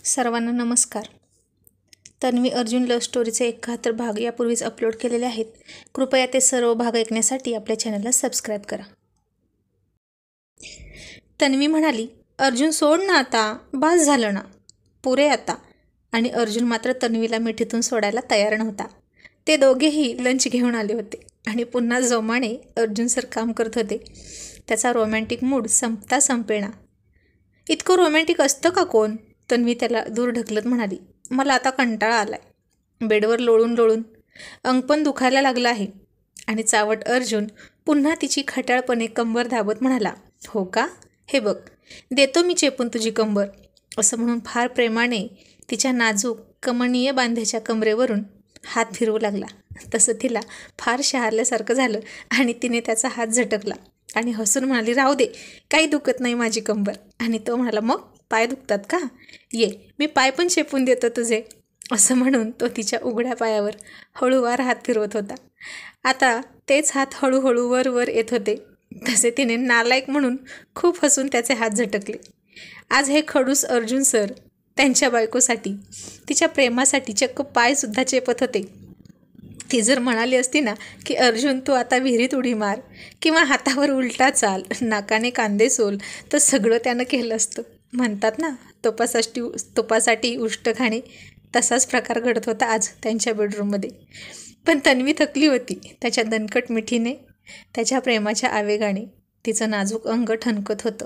सर्वांना नमस्कार. तन्वी अर्जुन लव्ह स्टोरीचे 71 भाग यापूर्वीच अपलोड केलेले आहेत. कृपया ते सर्व भाग ऐकण्यासाठी आपल्या चॅनलला सबस्क्राईब करा. तन्वी म्हणाली, अर्जुन सोड ना आता, बास झालं ना, पुरे आता. आणि अर्जुन मात्र तन्वीला मिठीतून सोडायला तयार नव्हता. ते दोघेही लंच घेऊन आले होते आणि पुन्हा जोमाने अर्जुन सर काम करत होते. त्याचा रोमॅन्टिक मूड संपता संपेना. इतकं रोमॅन्टिक असतं का कोण? तन्वी त्याला दूर ढकलत म्हणाली, मला आता कंटाळा आलाय. बेडवर लोळून लोळून अंग पण दुखायला लागलं आहे. आणि चावट अर्जुन पुन्हा तिची खट्याळपणे कंबर दाबत म्हणाला, हो का, हे बघ देतो मी चेपून तुझी कंबर. असं म्हणून फार प्रेमाने तिच्या नाजूक कमनीय बांध्याच्या कमरेवरून हात फिरवू लागला. तसं तिला फार शहारल्यासारखं झालं आणि तिने त्याचा हात झटकला आणि हसून म्हणाली, राहू दे, काही दुखत नाही माझी कंबर. आणि तो म्हणाला, मग पाय दुखतात का, ये मी पाय पण चेपून देतो तुझे. असं म्हणून तो तिच्या उघड्या पायावर हळूवार हात फिरवत होता. आता तेच हात हळूहळू वर वर येत होते. तसे तिने नालायक म्हणून खूप हसून त्याचे हात झटकले. आज हे खडूस अर्जुन सर त्यांच्या बायकोसाठी, तिच्या प्रेमासाठी चक्क पायसुद्धा चेपत होते. ती जर म्हणाली असती ना की अर्जुन तू आता विहिरीत उडी मार किंवा हातावर उलटा चाल, नाकाने कांदे सोल, तर सगळं त्यानं केलं असतं. म्हणतात ना, तुपासाठी उष्ट खाणे, तसाच प्रकार घडत होता आज त्यांच्या बेडरूममध्ये. पण तन्वी थकली होती. त्याच्या दणकट मिठीने, त्याच्या प्रेमाच्या आवेगाने तिचं नाजूक अंग ठणकत होतं.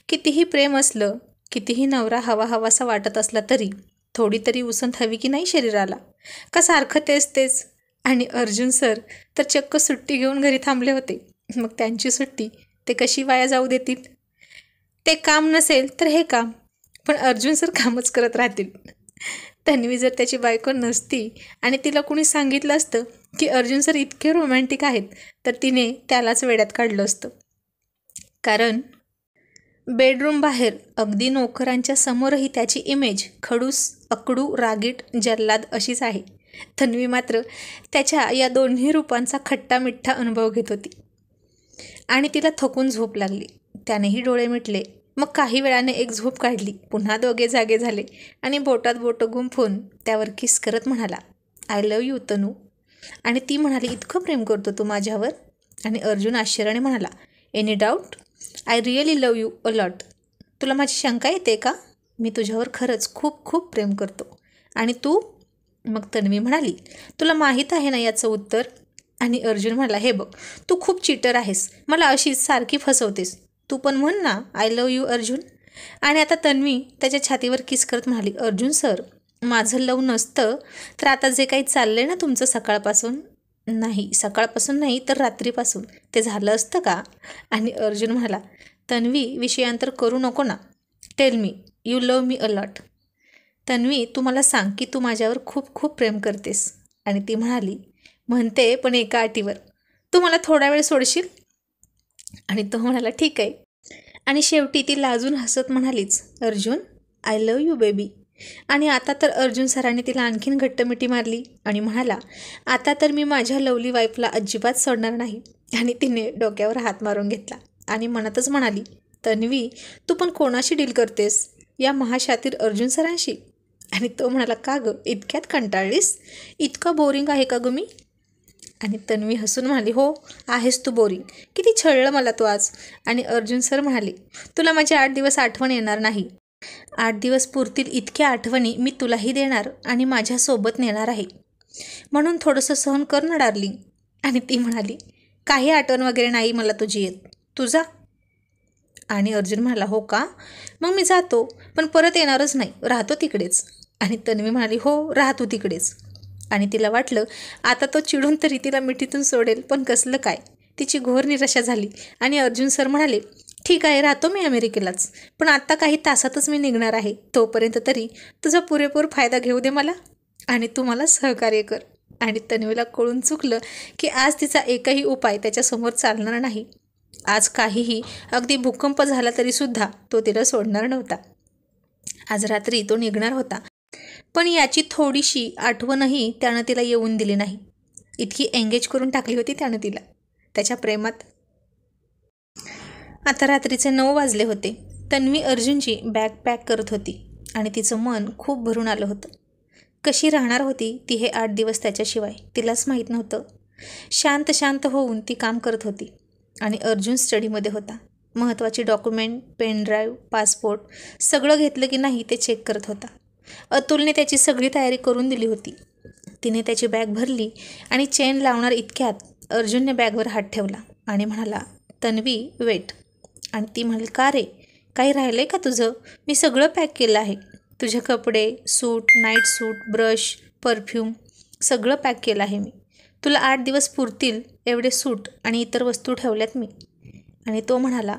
कितीही प्रेम असलं, कितीही नवरा हवा हवासा वाटत असला तरी थोडी तरी उसंत हवी की नाही शरीराला? का सारखं तेच? आणि अर्जुन सर तर चक्क सुट्टी घेऊन घरी थांबले होते. मग त्यांची सुट्टी ते कशी वाया जाऊ देतील? ते काम नसेल तर हे काम, पण अर्जुन सर कामच करत राहतील. तन्वी जर त्याची बायको नसती आणि तिला कुणी सांगितलं असतं की अर्जुन सर इतके रोमॅन्टिक आहेत, तर तिने त्यालाच वेड्यात काढलं असतं. कारण बेडरूम बाहेर अगदी नोकरांच्या समोरही त्याची इमेज खडूस, अकडू, रागीट, जल्लाद अशीच आहे. तन्वी मात्र त्याच्या या दोन्ही रूपांचा खट्टा मिठ्ठा अनुभव घेत होती. आणि तिला थकून झोप लागली. त्यानेही डोळे मिटले. मग काही वेळाने एक झोप काढली. पुन्हा दोघे जागे झाले आणि बोटात बोटं गुंफून त्यावर किस करत म्हणाला, आय लव्ह यू तनू. आणि ती म्हणाली, इतकं प्रेम करतो तू माझ्यावर? आणि अर्जुन आश्चर्याने म्हणाला, any doubt? I really love you a lot. तुला माझी शंका येते का? मी तुझ्यावर खरंच खूप खूप प्रेम करतो. आणि तू? मग तन्वी म्हणाली, तुला माहीत आहे ना याचं उत्तर? आणि अर्जुन म्हणाला, हे बघ, तू खूप चीटर आहेस, मला अशीच सारखी फसवतेस. तू पण म्हण ना, आय लव्ह यू अर्जुन. आणि आता तन्वी त्याच्या छातीवर किस करत म्हणाली, अर्जुन सर, माझं लव नसतं तर आता जे काही चाललंय ना तुमचं सकाळपासून नाही तर रात्रीपासून, ते झालं असतं का? आणि अर्जुन म्हणाला, तन्वी विषयांतर करू नको ना, tell me you love me a lot. Tanvi, तू मला सांग की तू माझ्यावर खूप खूप प्रेम करतेस. आणि ती म्हणाली, म्हणते, पण एका अटीवर, तू मला थोडा वेळ सोडशील? आणि तो म्हणाला, ठीक आहे. आणि शेवटी ती लाजून हसत म्हणालीच, Arjun, I love you baby. आणि आता तर अर्जुन सरांनी तिला आणखीन घट्ट मिठी मारली आणि म्हणाला, आता तर मी माझ्या लवली वाईफला अजिबात सोडणार नाही. आणि तिने डोक्यावर हात मारून घेतला आणि मनातच म्हणाली, तन्वी, तू पण कोणाशी डील करतेस? या महाशातीर अर्जुन सरांशी? आणि तो म्हणाला, का गं, इतक्यात कंटाळलीस? इतका बोरिंग आहे का गं मी? आणि तन्वी हसून म्हणाली, हो आहेस तू बोरिंग, किती छळलं मला तू आज. आणि अर्जुन सर म्हणाले, तुला माझी 8 दिवस आठवण येणार नाही. 8 दिवस पुरतील इतक्या आठवणी मी तुलाही देणार आणि माझ्यासोबत नेणार आहे. म्हणून थोडंसं सहन कर ना डार्लिंग. आणि ती म्हणाली, काही आठवण वगैरे नाही मला तुझी येत, तू जा. आणि अर्जुन म्हणाला, हो का, मग मी जातो, पण परत येणारच नाही, राहतो तिकडेच. आणि तन्वी म्हणाली, हो राह तू तिकडेच. आणि तिला वाटलं आता तो चिडून तरी तिला मिठीतून सोडेल, पण कसलं काय, तिची घोर निराशा झाली. आणि अर्जुन सर म्हणाले, ठीक आहे, राहतो मी अमेरिकेलाच, पण आत्ता काही तासातच मी निघणार आहे. तोपर्यंत तरी तुझा पुरेपूर फायदा घेऊ दे मला आणि तू मला सहकार्य कर. आणि तन्वीला कळून चुकलं की आज तिचा एकही उपाय त्याच्यासमोर चालणार नाही. आज काहीही, अगदी भूकंप झाला तरीसुद्धा तो तिला सोडणार नव्हता. आज रात्री तो निघणार होता, पण याची थोडीशी आठवणही त्यानं तिला येऊन दिली नाही. इतकी एंगेज करून टाकली होती त्यानं तिला त्याच्या प्रेमात. आता रात्रीचे 9 वाजले होते. तन्वी अर्जुनची बॅग पॅक करत होती आणि तिचं मन खूप भरून आलं होतं. कशी राहणार होती ती हे 8 दिवस त्याच्याशिवाय तिलाच माहीत नव्हतं. शांत शांत होऊन ती काम करत होती आणि अर्जुन स्टडीमध्ये होता. महत्त्वाची डॉक्युमेंट, पेन ड्राईव्ह, पासपोर्ट सगळं घेतलं की नाही ते चेक करत होता. अतुलने त्याची सगळी तयारी करून दिली होती. तिने त्याची बॅग भरली आणि चेन लावणार इतक्यात अर्जुनने बॅगवर हात ठेवला आणि म्हणाला, तन्वी वेट. आणि ती म्हणाली, का रे, काही राहिलं आहे का तुझं? मी सगळं पॅक केलं आहे. तुझे कपडे, सूट, नाईट सूट, ब्रश, परफ्यूम सगळं पॅक केलं आहे मी. तुला 8 दिवस पुरतील एवढे सूट आणि इतर वस्तू ठेवल्यात मी. आणि तो म्हणाला,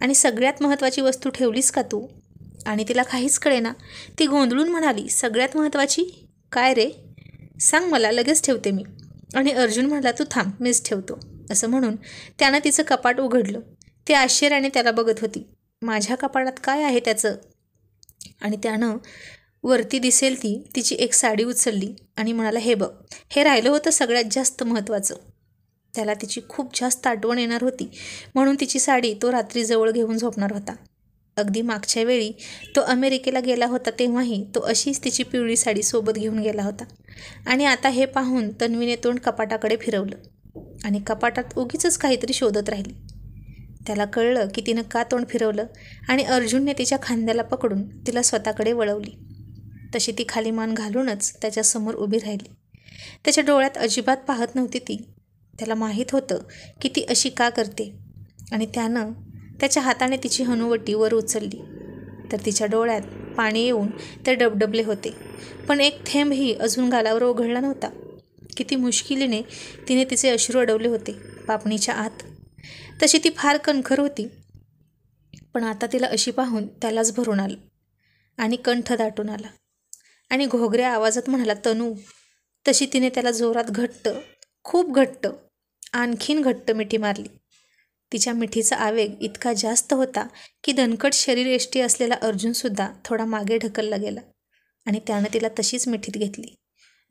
आणि सगळ्यात महत्त्वाची वस्तू ठेवलीस का तू? आणि तिला काहीच कळेना. ती गोंधळून म्हणाली, सगळ्यात महत्त्वाची? काय रे, सांग मला, लगेच ठेवते मी. आणि अर्जुन म्हणाला, तू थांब, मीच ठेवतो. असं म्हणून त्यानं तिचं कपाट उघडलं. ती आश्चर्याने त्याला बघत होती. माझ्या कपाटात काय आहे त्याचं? आणि त्यानं वरती दिसेल ती तिची एक साडी उचलली आणि म्हणाला, हे बघ, हे राहिलं होतं सगळ्यात जास्त महत्त्वाचं. त्याला तिची खूप जास्त आठवण येणार होती म्हणून तिची साडी तो रात्री जवळ घेऊन झोपणार होता. अगदी मागच्या वेळी तो अमेरिकेला गेला होता तेव्हाही तो अशीच तिची पिवळी साडी सोबत घेऊन गेला होता. आणि आता हे पाहून तन्वीने तोंड कपाटाकडे फिरवलं आणि कपाटात उगीचच काहीतरी शोधत राहिली. त्याला कळलं की तिनं का तोंड फिरवलं आणि अर्जुनने तिच्या खांद्याला पकडून तिला स्वतःकडे वळवली. तशी ती खाली मान घालूनच त्याच्यासमोर उभी राहिली. त्याच्या डोळ्यात अजिबात पाहत नव्हती ती. त्याला माहीत होतं की ती अशी का करते आणि त्यानं त्याच्या हाताने तिची हनुवटी वर उचलली तर तिच्या डोळ्यात पाणी येऊन ते डबडबले होते. पण एक थेंबही अजून गालावर ओघळला नव्हता. किती मुश्किलीने तिने तिचे अश्रू अडवले होते पापणीच्या आत. तशी ती फार कणखर होती, पण आता तिला अशी पाहून त्यालाच भरून आलं आणि कंठ दाटून आला आणि घोगऱ्या आवाजात म्हणाला, तनू. तशी तिने त्याला जोरात घट्ट, खूप घट्ट, आणखीन घट्ट मिठी मारली. तिच्या मिठीचा आवेग इतका जास्त होता की दणकट शरीरयष्टी असलेला अर्जुनसुद्धा थोडा मागे ढकलला गेला आणि त्यानं तिला तशीच मिठीत घेतली,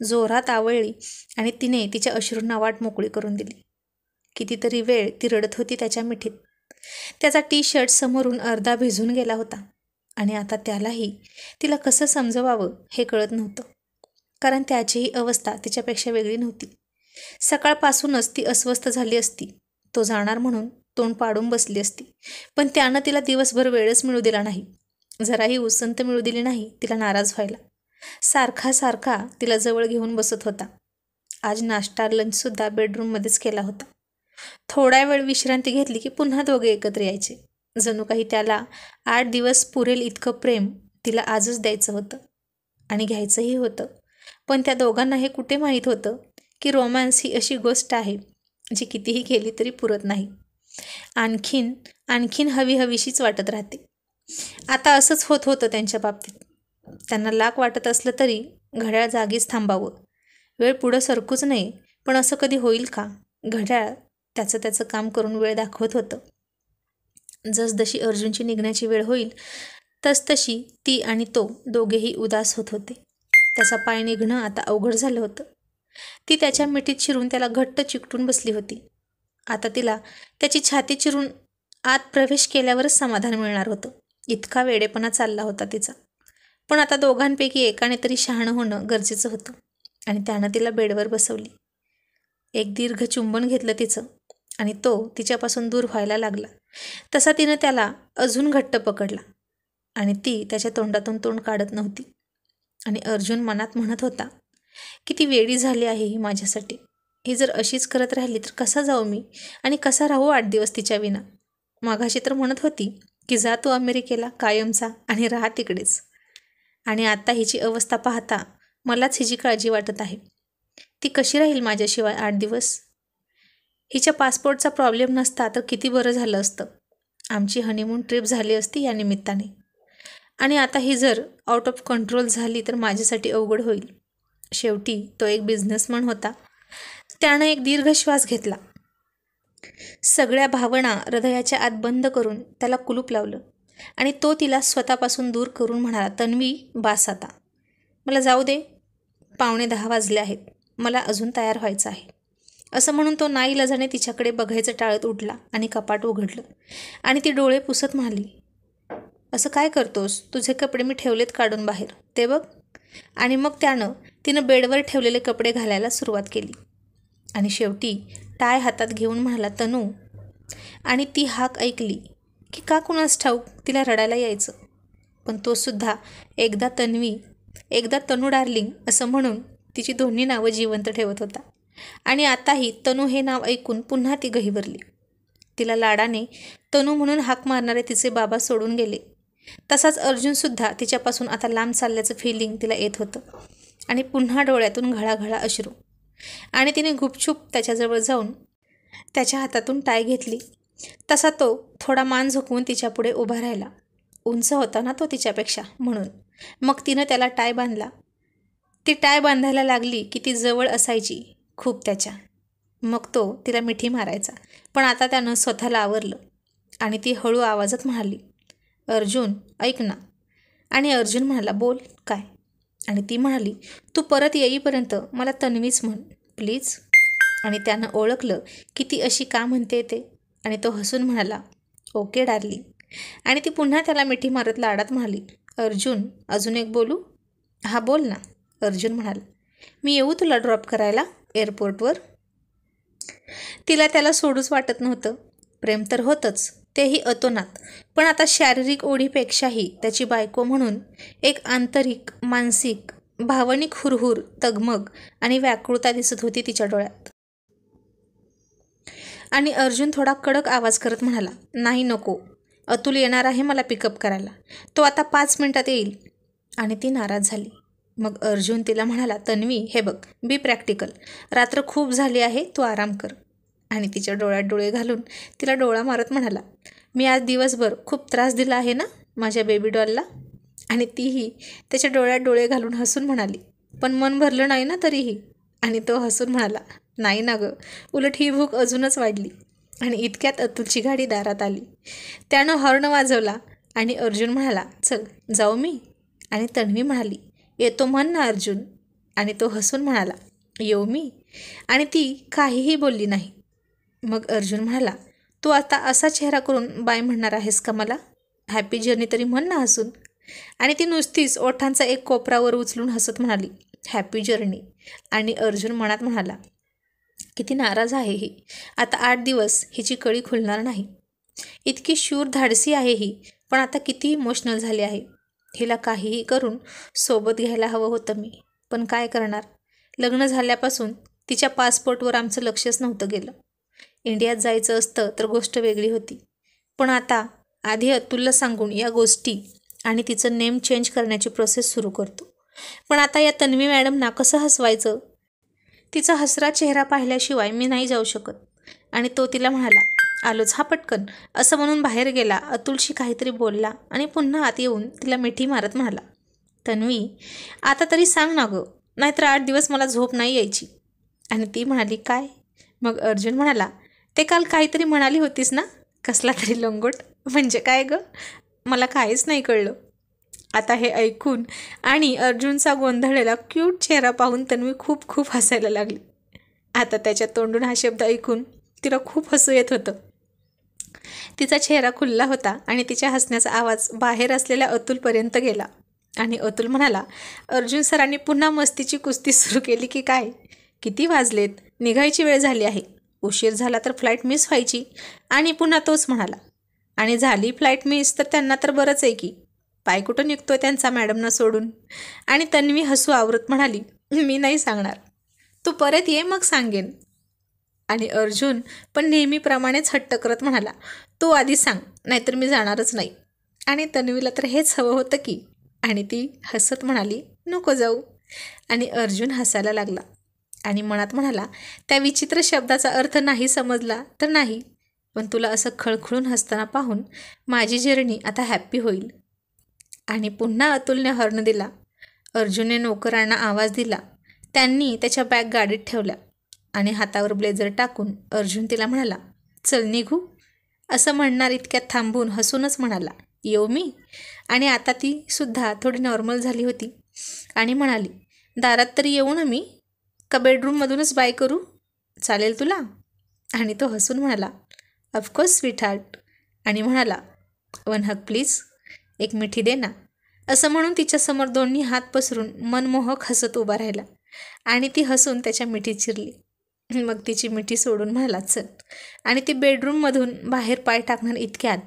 जोरात आवळली आणि तिने तिच्या अश्रूंना वाट मोकळी करून दिली. कितीतरी वेळ ती रडत होती त्याच्या मिठीत. त्याचा टी-शर्ट समोरून अर्धा भिजून गेला होता आणि आता त्यालाही तिला कसं समजवावं हे कळत नव्हतं, कारण त्याचीही अवस्था तिच्यापेक्षा वेगळी नव्हती. सकाळपासूनच ती अस्वस्थ झाली असती. तो जाणार म्हणून तोंड पाडून बसली असती, पण त्यानं तिला दिवसभर वेळच मिळू दिला नाही. जराही उसंत मिळू दिली नाही तिला नाराज व्हायला. सारखा सारखा तिला जवळ घेऊन बसत होता. आज नाश्ता, लंचसुद्धा बेडरूममध्येच केला होता. थोडा वेळ विश्रांती घेतली की पुन्हा दोघे एकत्र यायचे. जणू काही त्याला 8 दिवस पुरेल इतकं प्रेम तिला आजच द्यायचं होतं आणि घ्यायचंही होतं. पण त्या दोघांना हे कुठे माहीत होतं की रोमॅन्स ही अशी गोष्ट आहे जी कितीही केली तरी पुरत नाही. आणखीन हवीशीच वाटत राहते. आता असंच होत होतं त्यांच्या बाबतीत. त्यांना लाख वाटत असलं तरी घड्याळ जागीच थांबावं. वेळ पुढं सरकूच नये, पण असं कधी होईल का? घड्याळ त्याचं काम करून वेळ दाखवत होतं. जसजशी अर्जुनची निघण्याची वेळ होईल तसतशी ती आणि तो दोघेही उदास होत होते. त्याचा पाय निघणं आता अवघड झालं होतं. ती त्याच्या मिठीत शिरून त्याला घट्ट चिकटून बसली होती. आता तिला त्याची छाती चिरून आत प्रवेश केल्यावरच समाधान मिळणार होतं. इतका वेडेपणा चालला होता तिचा. पण आता दोघांपैकी एकाने तरी शहाणं होणं गरजेचं होतं आणि त्यानं तिला बेडवर बसवली. एक दीर्घ चुंबन घेतलं तिचं आणि तो तिच्यापासून दूर व्हायला लागला तसा तिनं त्याला अजून घट्ट पकडला आणि ती त्याच्या तोंडातून तोंड काढत नव्हती. आणि अर्जुन मनात म्हणत होता, किती वेडी झाली आहे ही माझ्यासाठी. ही जर अशीच करत राहिली तर कसा जाऊ मी आणि कसा राहू 8 दिवस तिच्या विना. माघाशी तर म्हणत होती की जा तू अमेरिकेला कायमचा आणि राहा तिकडेच. आणि आता हिची अवस्था पाहता मलाच हिची काळजी वाटत आहे. ती कशी राहील माझ्याशिवाय 8 दिवस? हिच्या पासपोर्टचा प्रॉब्लेम नसता तर किती बरं झालं असतं. आमची हनीमून ट्रिप झाली असती या निमित्ताने. आणि आता ही जर आउट ऑफ कंट्रोल झाली तर माझ्यासाठी अवघड होईल. शेवटी तो एक बिझनेसमन होता. त्यानं एक दीर्घ श्वास घेतला. सगळ्या भावना हृदयाच्या आत बंद करून त्याला कुलूप लावलं आणि तो तिला स्वतःपासून दूर करून म्हणाला, तन्वी, बास आता. मला जाऊ दे. 9:45 वाजले आहेत. मला अजून तयार व्हायचं आहे. असं म्हणून तो नाईलाजाने तिच्याकडे बघायचं टाळत उठला आणि कपाट उघडलं आणि ती डोळे पुसत म्हणाली, असं काय करतोस? तुझे कपडे मी ठेवलेत काढून बाहेर, ते बघ. आणि मग तिनं बेडवर ठेवलेले कपडे घालायला सुरुवात केली. आणि शेवटी टाय हातात घेऊन म्हणाला, तनू. आणि ती हाक ऐकली की का कुणास ठाऊक तिला रडायला यायचं. पण तो सुद्धा एकदा तन्वी, एकदा तनू डार्लिंग असं म्हणून तिची दोन्ही नावं जिवंत ठेवत होता. आणि आताही तनू हे नाव ऐकून पुन्हा ती गहिवरली. तिला लाडाने तनू म्हणून हाक मारणारे तिचे बाबा सोडून गेले. तसाच अर्जुनसुद्धा तिच्यापासून आता लांब चालल्याचं फिलिंग तिला येत होतं. आणि पुन्हा डोळ्यातून घळाघळा अश्रू. आणि तिने गुपचूप त्याच्याजवळ जाऊन त्याच्या हातातून टाय घेतली. तसा तो थोडा मान झुकवून तिच्यापुढे उभा राहिला. उंच होता ना तो तिच्यापेक्षा, म्हणून. मग तिनं त्याला टाय बांधला. ती टाय बांधायला लागली की ती जवळ असायची खूप त्याच्या. मग तो तिला मिठी मारायचा. पण आता त्यानं स्वतःला आवरलं. आणि ती हळू आवाजात म्हणाली, अर्जुन ऐक ना. आणि अर्जुन म्हणाला, बोल काय. आणि ती म्हणाली, तू परत येईपर्यंत मला तन्वीच म्हण प्लीज. आणि त्यानं ओळखलं की ती अशी का म्हणते ते. आणि तो हसून म्हणाला, ओके डार्लिंग. आणि ती पुन्हा त्याला मिठी मारत लाडात म्हणाली, अर्जुन अजून एक बोलू. हा बोल ना. अर्जुन म्हणाला, मी येऊ तुला ड्रॉप करायला एअरपोर्टवर. तिला त्याला सोडूच वाटत नव्हतं. प्रेम तर होतंच, तेही अतोनात. पण आता शारीरिक ओढीपेक्षाही त्याची बायको म्हणून एक आंतरिक, मानसिक, भावनिक हुरहुर, तगमग आणि व्याकुळता दिसत होती तिच्या डोळ्यात. आणि अर्जुन थोडा कडक आवाज करत म्हणाला, नाही नको. अतुल येणार आहे मला पिकअप करायला. तो आता 5 मिनिटात येईल. आणि ती नाराज झाली. मग अर्जुन तिला म्हणाला, तन्वी हे बघ, बी प्रॅक्टिकल. रात्र खूप झाली आहे, तू आराम कर. आणि तिच्या डोळ्यात डोळे घालून तिला डोळा मारत म्हणाला, मी आज दिवसभर खूप त्रास दिला आहे ना माझ्या बेबी डॉलला. आणि तीही त्याच्या डोळ्यात डोळे घालून हसून म्हणाली, पण मन भरलं नाही ना तरीही. आणि तो हसून म्हणाला, नाही ना गं, उलट ही भूक अजूनच वाढली. आणि इतक्यात अतुलची गाडी दारात आली. त्यानं हॉर्न वाजवला. आणि अर्जुन म्हणाला, चल जाऊ मी. आणि तन्वी म्हणाली, येतो म्हण ना अर्जुन. आणि तो हसून म्हणाला, येऊ मी. आणि ती काहीही बोलली नाही. मग अर्जुन म्हणाला, तू आता असा चेहरा करून बाय म्हणणार आहेस का मला. हॅपी जर्नी तरी म्हण ना हसून. आणि ती नुसतीच ओठांचा एक कोपरावर उचलून हसत म्हणाली, हॅपी जर्नी. आणि अर्जुन मनात म्हणाला, किती नाराज आहे ही. आता 8 दिवस हिची कळी खुलणार नाही. इतकी शूर धाडसी आहे ही, पण आता किती इमोशनल झाली आहे. हिला काहीही करून सोबत घ्यायला हवं होतं मी. पण काय करणार. लग्न झाल्यापासून तिच्या पासपोर्टवर आमचं लक्षच नव्हतं गेलं. इंडियात जायचं असतं तर गोष्ट वेगळी होती. पण आता आधी अतुलला सांगून या गोष्टी आणि तिचं नेम चेंज करण्याची प्रोसेस सुरू करतो. पण आता या तन्वी मॅडमना कसं हसवायचं. तिचा हसरा चेहरा पाहिल्याशिवाय मी नाही जाऊ शकत. आणि तो तिला म्हणाला, आलोच हा पटकन. असं म्हणून बाहेर गेला. अतुलशी काहीतरी बोलला आणि पुन्हा आत येऊन तिला मिठी मारत म्हणाला, तन्वी आता तरी सांग ना गं, नाहीतर 8 दिवस मला झोप नाही यायची. आणि ती म्हणाली, काय. मग अर्जुन म्हणाला, ते काल काहीतरी म्हणाली होतीस ना, कसला तरी लंगोट. म्हणजे काय गं, मला काहीच नाही कळलं. आता हे ऐकून आणि अर्जुनचा गोंधळलेला क्यूट चेहरा पाहून तन्वी खूप खूप हसायला लागली. आता त्याच्या तोंडून हा शब्द ऐकून तिला खूप हसू येत होतं. तिचा चेहरा खुलला होता आणि तिच्या हसण्याचा आवाज बाहेर असलेल्या अतुलपर्यंत गेला. आणि अतुल म्हणाला, अर्जुन सरांनी पुन्हा मस्तीची कुस्ती सुरू केली की काय. किती वाजलेत, निघायची वेळ झाली आहे. उशीर झाला तर फ्लाईट मिस व्हायची. आणि पुन्हा तोच म्हणाला, आणि झाली फ्लाईट मिस तर त्यांना तर बरंच आहे की. पाय कुठं निघतोय त्यांचा मॅडमना सोडून. आणि तन्वी हसू आवरत म्हणाली, मी नाही सांगणार. तू परत ये मग सांगेन. आणि अर्जुन पण नेहमीप्रमाणेच हट्ट करत म्हणाला, तू आधी सांग, नाहीतर मी जाणारच नाही. आणि तन्वीला तर हेच हवं होतं की. आणि ती हसत म्हणाली, नको जाऊ. आणि अर्जुन हसायला लागला. आणि मनात म्हणाला, त्या विचित्र शब्दाचा अर्थ नाही समजला तर नाही, पण तुला असं खळखळून हसताना पाहून माझी जर्नी आता हॅप्पी होईल. आणि पुन्हा अतुलने हॉर्न दिला. अर्जुनने नोकरांना आवाज दिला. त्यांनी त्याच्या बॅग गाडीत ठेवल्या. आणि हातावर ब्लेझर टाकून अर्जुन तिला म्हणाला, चल निघू. असं म्हणणार इतक्यात थांबून हसूनच म्हणाला, येऊ मी. आणि आता ती सुद्धा थोडी नॉर्मल झाली होती. आणि म्हणाली, दारात तरी येऊ ना मी, का बेडरूममधूनच बाय करू, चालेल तुला. आणि तो हसून म्हणाला, ऑफकोर्स स्वीट हार्ट. आणि म्हणाला, वन हग प्लीज. एक मिठी दे ना, असं म्हणून तिच्यासमोर दोन्ही हात पसरून मनमोहक हसत उभा राहिला आणि ती हसून त्याच्या मिठीत चिरली. मग तिची मिठी सोडून म्हणाला चल, आणि ती बेडरूममधून बाहेर पाय टाकणार इतक्यात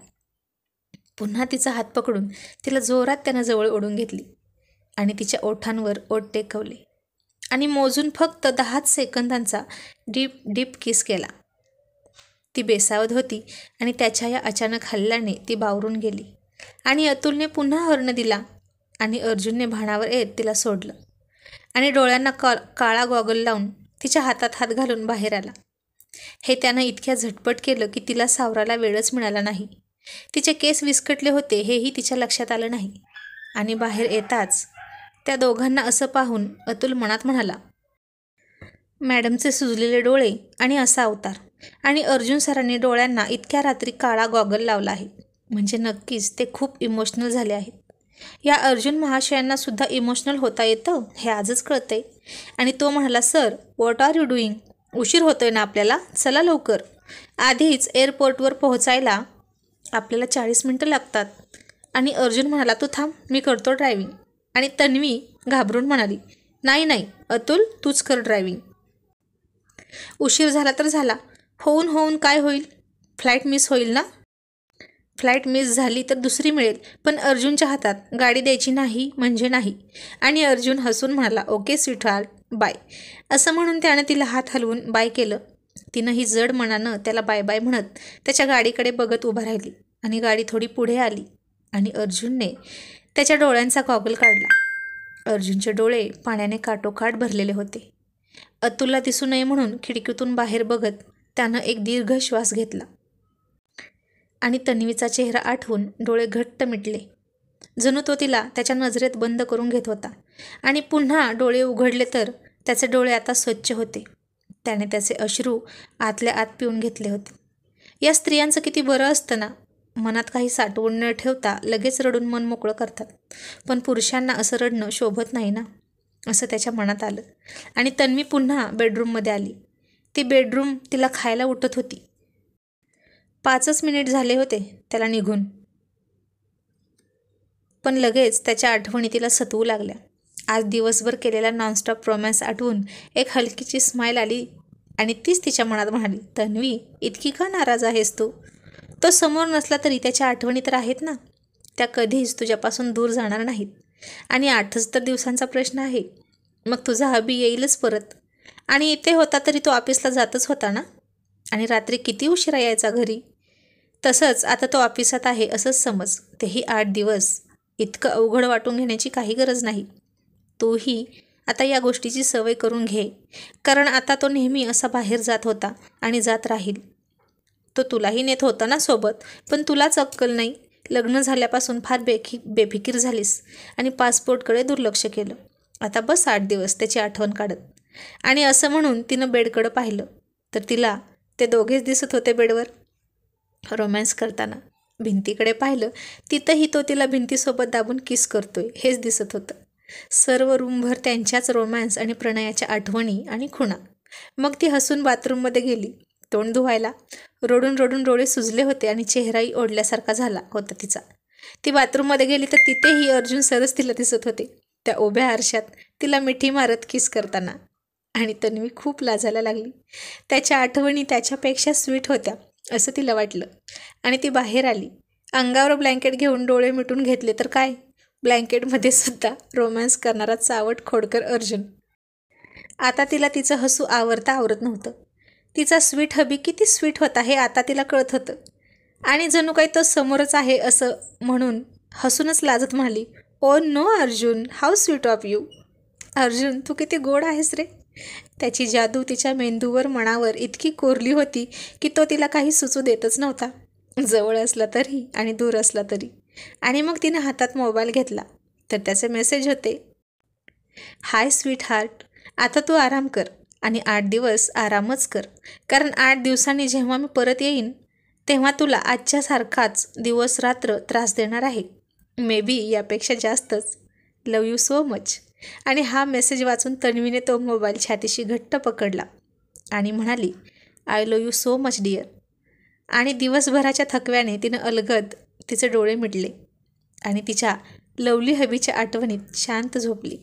पुन्हा तिचा हात पकडून तिला जोरात त्यानं जवळ ओढून घेतली आणि तिच्या ओठांवर ओठ टेकवले आणि मोजून फक्त 10 सेकंदांचा डीप डीप किस केला. ती बेसावध होती आणि त्याच्या या अचानक हल्ल्याने ती बावरून गेली आणि अतुलने पुन्हा हॉर्न दिला आणि अर्जुनने भानावर येत तिला सोडलं आणि डोळ्यांना काळा गॉगल लावून तिच्या हातात हात घालून बाहेर आला. हे त्यानं इतक्या झटपट केलं की तिला सावरायला वेळच मिळाला नाही. तिचे केस विस्कटले होते हेही तिच्या लक्षात आलं नाही आणि बाहेर येताच त्या दोघांना असं पाहून अतुल मनात म्हणाला, मॅडमचे सुजलेले डोळे आणि असा अवतार, आणि अर्जुन सरांनी डोळ्यांना इतक्या रात्री काळा गॉगल लावला आहे, म्हणजे नक्कीच ते खूप इमोशनल झाले आहेत. या अर्जुन महाशयांना सुद्धा इमोशनल होता येतं हे आजच कळतंय. आणि तो म्हणाला, sir what are you doing, उशीर होतोय ना आपल्याला, चला लवकर. आधीच एअरपोर्टवर पोहोचायला आपल्याला 40 मिनटं लागतात. आणि अर्जुन म्हणाला, तू थांब, मी करतो ड्रायव्हिंग. आणि तन्वी घाबरून म्हणाली, नाही नाही अतुल, तूच कर ड्रायव्हिंग. उशीर झाला तर झाला, होऊन काय होईल, फ्लाईट मिस होईल ना. फ्लाईट मिस झाली तर दुसरी मिळेल, पण अर्जुनच्या हातात गाडी द्यायची नाही म्हणजे नाही. आणि अर्जुन हसून म्हणाला, ओके स्वीटहार्ट, बाय. असं म्हणून त्यानं तिला हात हलवून बाय केलं. तिनंही जड मनानं त्याला बाय बाय म्हणत त्याच्या गाडीकडे बघत उभा राहिली आणि गाडी थोडी पुढे आली आणि अर्जुनने त्याच्या डोळ्यांचा गॉगल काढला. अर्जुनचे डोळे पाण्याने काठोकाठ भरलेले होते. अतुलला दिसू नये म्हणून खिडकीतून बाहेर बघत त्यानं एक दीर्घ श्वास घेतला आणि तन्वीचा चेहरा आठवून डोळे घट्ट मिटले. जणू तो तिला त्याच्या नजरेत बंद करून घेत होता. आणि पुन्हा डोळे उघडले तर त्याचे डोळे आता स्वच्छ होते. त्याने त्याचे अश्रू आतल्या आत पिऊन घेतले होते. या स्त्रियांचं किती बरं असतं ना, मनात काही साठवून न ठेवता लगेच रडून मन मोकळं करतात. पण पुरुषांना असं रडणं शोभत नाही ना, असं त्याच्या मनात आलं. आणि तन्वी पुन्हा बेडरूममध्ये आली. ती बेडरूम तिला खायला उठत होती. 5च मिनिट झाले होते त्याला निघून, पण लगेच त्याच्या आठवणी तिला सतवू लागल्या. आज दिवसभर केलेला नॉनस्टॉप रोमॅन्स आठवून एक हलकीची स्माईल आली आणि तीच तिच्या मनात म्हणाली, तन्वी इतकी का नाराज आहेस तू? तो समोर नसला तरी त्याच्या आठवणी तर आहेत ना, त्या कधीच तुझ्यापासून दूर जाणार नाहीत. आणि 8च तर दिवसांचा प्रश्न आहे, मग तुझा हबी येईलच परत. आणि इथे होता तरी तो ऑफिसला जातच होता ना, आणि रात्री किती उशिरा यायचा घरी. तसंच आता तो ऑफिसात आहे असंच समज, तेही 8 दिवस. इतकं अवघड वाटून घेण्याची काही गरज नाही. तूही आता या गोष्टीची सवय करून घे, कारण आता तो नेहमी असा बाहेर जात होता आणि जात राहील. तो तुलाही नेत होता ना सोबत, पण तुलाच अक्कल नाही. लग्न झाल्यापासून फार बेफिकीर झालीस आणि पासपोर्टकडे दुर्लक्ष केलं. आता बस 8 दिवस त्याची आठवण काढत. आणि असं म्हणून तिनं बेडकडं पाहिलं तर तिला ते दोघेच दिसत होते बेडवर रोमॅन्स करताना. भिंतीकडे पाहिलं, तिथंही तो तिला भिंतीसोबत दाबून किस करतोय हेच दिसत होतं. सर्व रूमभर त्यांच्याच रोमॅन्स आणि प्रणयाच्या आठवणी आणि खुणा. मग ती हसून बाथरूममध्ये गेली तोंड धुवायला. रडून रडून डोळे सुजले होते आणि चेहराही ओढल्यासारखा झाला होता तिचा. ती बाथरूममध्ये गेली तर तिथेही अर्जुन सरच तिला दिसत होते, त्या उभ्या आरशात तिला मिठी मारत किस करताना. आणि तन्वी खूप लाजायला लागली. त्याच्या आठवणी त्याच्यापेक्षा स्वीट होत्या असं तिला वाटलं. आणि ती बाहेर आली. अंगावर ब्लँकेट घेऊन डोळे मिटून घेतले तर काय, ब्लँकेटमध्ये सुद्धा रोमॅन्स करणारा चावट खोडकर अर्जुन. आता तिला तिचं हसू आवरता आवरत नव्हतं. तिचा स्वीट हबी किती स्वीट होता हे आता तिला कळत होतं. आणि जणू काही तो समोरच आहे असं म्हणून हसूनच लाजत म्हणाली, oh no Arjun, how sweet of you. Arjun तू किती गोड आहेस रे. त्याची जादू तिच्या मेंदूवर मनावर इतकी कोरली होती की तो तिला काही सुचू देतच नव्हता, जवळ असला तरी आणि दूर असला तरी. आणि मग तिने हातात मोबाईल घेतला तर त्याचे मेसेज होते, हाय स्वीट हार्ट, आता तू आराम कर आणि 8 दिवस आरामच कर, कारण 8 दिवसांनी जेव्हा मी परत येईन तेव्हा तुला आजच्यासारखाच दिवस रात्र त्रास देणार आहे, मे बी यापेक्षा जास्तच. लव यू सो मच. आणि हा मेसेज वाचून तन्वीने तो मोबाईल छातीशी घट्ट पकडला आणि म्हणाली, I love you so much dear. आणि दिवसभराच्या थकव्याने तिनं अलगद तिचे डोळे मिटले आणि तिच्या लवली हबीच्या आठवणीत शांत झोपली.